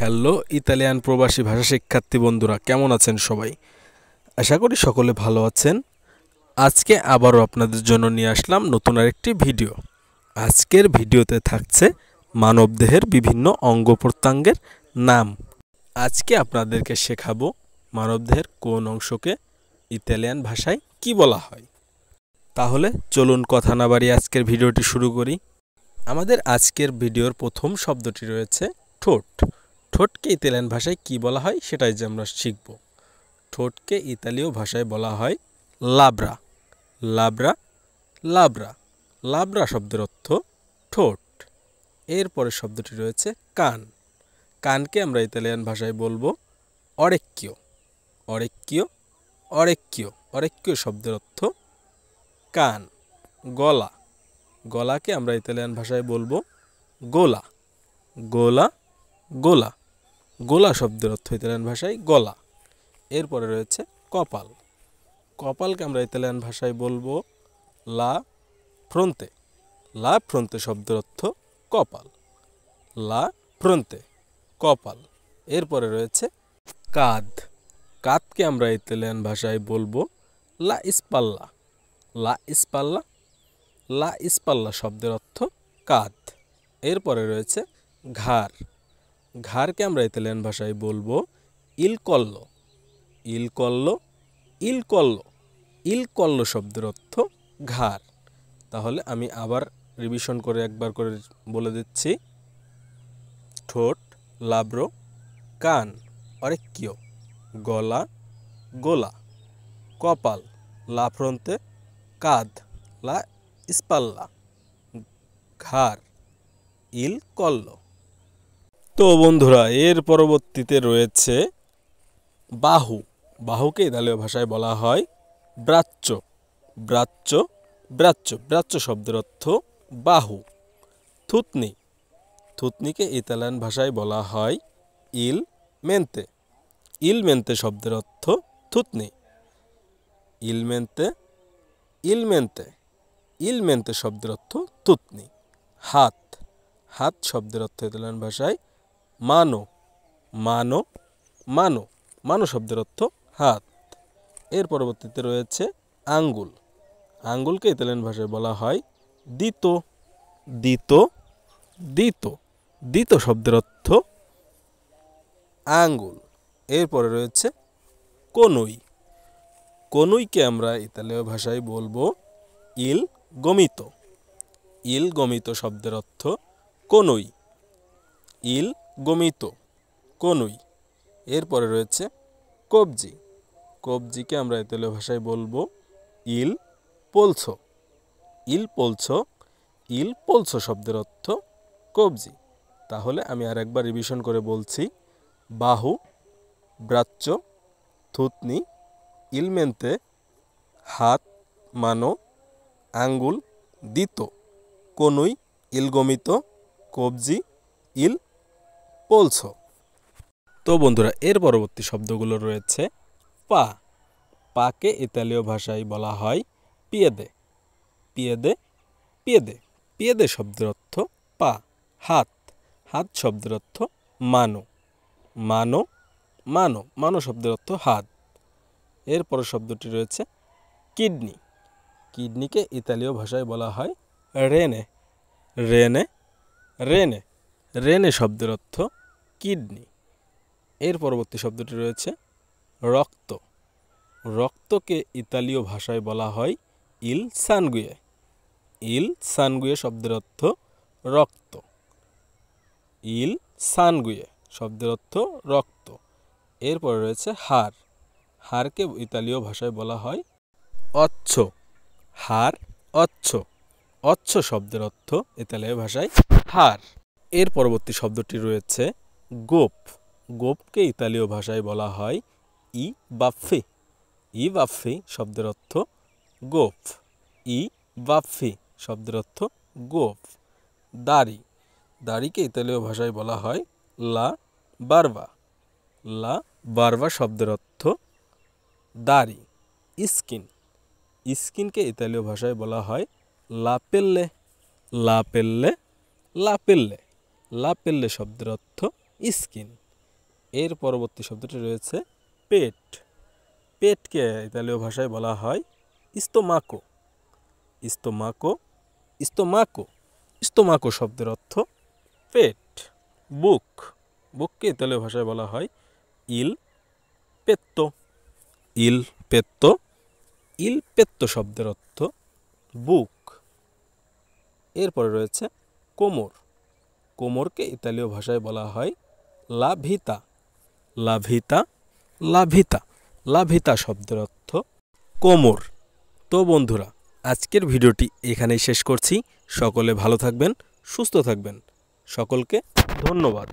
Hello Italian প্রবাসী ভাষা শিক্ষার্থী বন্ধুরা, কেমন আছেন সবাই? আশা করি সকলে ভালো আছেন। আজকে আবারও আপনাদের জন্য নিয়ে আসলাম নতুন আরেকটি ভিডিও। আজকের ভিডিওতে থাকছে মানবদেহের বিভিন্ন অঙ্গ প্রত্যঙ্গের নাম। আজকে আপনাদেরকে শেখাবো মানবদেহের কোন অংশকে ইতালিয়ান ভাষায় কি বলা হয়। তাহলে চলুন কথা না বাড়িয়ে আজকের ভিডিওটি শুরু করি। আমাদের আজকের ভিডিওর প্রথম শব্দটি রয়েছে ঠোঁট। ঠোঁটকে ইতালিয়ান ভাষায় কি বলা হয় সেটাই যে আমরা শিখব। ঠোঁটকে ইতালীয় ভাষায় বলা হয় লাব্রা। লাব্রা লাব্রা লাব্রা শব্দের অর্থ ঠোঁট। এরপরে শব্দটি রয়েছে কান। কানকে আমরা ইতালিয়ান ভাষায় বলবো অরেক্কিও। অরেক্কিও অরেক্কিও অরেক্কিও শব্দের অর্থ কান। গলা। গলাকে আমরা ইতালিয়ান ভাষায় বলবো গোলা। গোলা গোলা গোলা শব্দের অর্থ ইতালিয়ান ভাষায় গলা। এরপরে রয়েছে কপাল। কপালকে আমরা ইতালিয়ান ভাষায় বলবো লা ফ্রন্তে। লা ফ্রন্তে শব্দের অর্থ কপাল। লা ফ্রন্তে কপাল। এরপরে রয়েছে কাঁধ। কাঁধকে আমরা ইতালিয়ান ভাষায় বলবো লা স্পাল্লা। লা স্পাল্লা লা স্পাল্লা শব্দের অর্থ কাঁধ। এরপরে রয়েছে ঘাড়। ঘাড়কে আমরা ইতালিয়ান ভাষায় বলবো ইল কল্লো। ইল কল্লো ইল কল্লো ইল কল্লো শব্দের অর্থ ঘাড়। তাহলে আমি আবার রিভিশন করে একবার করে বলে দিচ্ছি। ঠোঁট লাব্রো, কান অরেক্কিও, গলা গোলা, কপাল লা ফ্রন্তে, কাঁধ লা স্পাল্লা, ঘাড় ইল কল্লো। তো বন্ধুরা, এর পরবর্তীতে রয়েছে বাহু। বাহুকে ইতালীয় ভাষায় বলা হয় ব্রাচ্চো। ব্রাচ্চো ব্রাচ্চো ব্রাচ্চো শব্দের অর্থ বাহু। থুতনি। থুতনিকে ইতালিয়ান ভাষায় বলা হয় ইল মেন্তে। ইল মেন্তে শব্দের অর্থ থুতনি। ইল মেন্তে ইল মেন্তে ইল মেন্তে শব্দের অর্থ থুতনি। হাত। হাত শব্দের অর্থ ইতালিয়ান ভাষায় মানো। মানো মানো মানো শব্দের অর্থ হাত। এর পরবর্তীতে রয়েছে আঙ্গুল। আঙ্গুলকে ইতালিয়ান ভাষায় বলা হয় দিতো। দিতো দিতো দিতো শব্দের অর্থ আঙ্গুল। এরপরে রয়েছে কনুই। কনুইকে আমরা ইতালীয় ভাষায় বলবো ইল গমিতো। ইল গমিতো শব্দের অর্থ কনুই। ইল গমিতো কনুই। এরপরে রয়েছে কবজি। কবজিকে আমরা ইতালীয় ভাষায় বলবো ইল পোলসো। ইল পোলসো ইল পোলসো শব্দের অর্থ কবজি। তাহলে আমি আর একবার রিভিশন করে বলছি। বাহু, ব্রাচ্চো, থুতনি, ইলমেন্তে, হাত মানো, আঙ্গুল দিতো, কনুই ইল গমিতো, কবজি ইল পোলসো। তো বন্ধুরা, এর পরবর্তী শব্দগুলো রয়েছে পা। পাকে ইতালীয় ভাষায় বলা হয় পিয়েদে। পিয়েদে পিয়েদে পিয়েদে শব্দের অর্থ পা। হাত। হাত শব্দের অর্থ মানো। মানো মানো মানো শব্দের অর্থ হাত। এরপর শব্দটি রয়েছে কিডনি। কিডনিকে ইতালীয় ভাষায় বলা হয় রেনে। রেনে রেনে রেনে শব্দের অর্থ কিডনি। এর পরবর্তী শব্দটি রয়েছে রক্ত। রক্তকে ইতালীয় ভাষায় বলা হয় ইল সানগুয়ে। ইল সানগুয়ে শব্দের অর্থ রক্ত। ইল সানগুয়ে শব্দের অর্থ রক্ত। এরপরে রয়েছে হাড়। হাড়কে ইতালীয় ভাষায় বলা হয় অচ্ছ। হাড় অচ্ছ। অচ্ছ শব্দের অর্থ ইতালীয় ভাষায় হাড়। এর পরবর্তী শব্দটি রয়েছে গোপ। গোপকে ইতালীয় ভাষায় বলা হয় ই বাফি। ই বাফি শব্দের অর্থ গোপ। ই বাফি শব্দের অর্থ গোপ। দাড়ি। দাড়িকে ইতালীয় ভাষায় বলা হয় লা বারবা। লা বারবা শব্দের অর্থ দাড়ি। স্কিন। স্কিনকে ইতালীয় ভাষায় বলা হয় লা পেল্লে। লা পেল্লে লা পেল্লে লা পেল্লে শব্দের অর্থ স্কিন। এর পরবর্তী শব্দটি রয়েছে পেট। পেটকে ইতালীয় ভাষায় বলা হয় ইস্তোমাকো। ইস্তোমাকো, ইস্তোমাকো, ইস্তোমাকো শব্দের অর্থ পেট। বুক, বুককে ইতালীয় ভাষায় বলা হয় ইল পেত্তো। ইল পেত্তো, ইল পেত্তো শব্দের অর্থ বুক। এরপরে রয়েছে কোমর। কোমরকে ইতালীয় ভাষায় বলা হয় লা ভিতা। লা ভিতা, লা ভিতা, লা ভিতা শব্দের অর্থ কোমর। তো বন্ধুরা, আজকের ভিডিওটি এখানেই শেষ করছি। সকলে ভালো থাকবেন, সুস্থ থাকবেন। সকলকে ধন্যবাদ।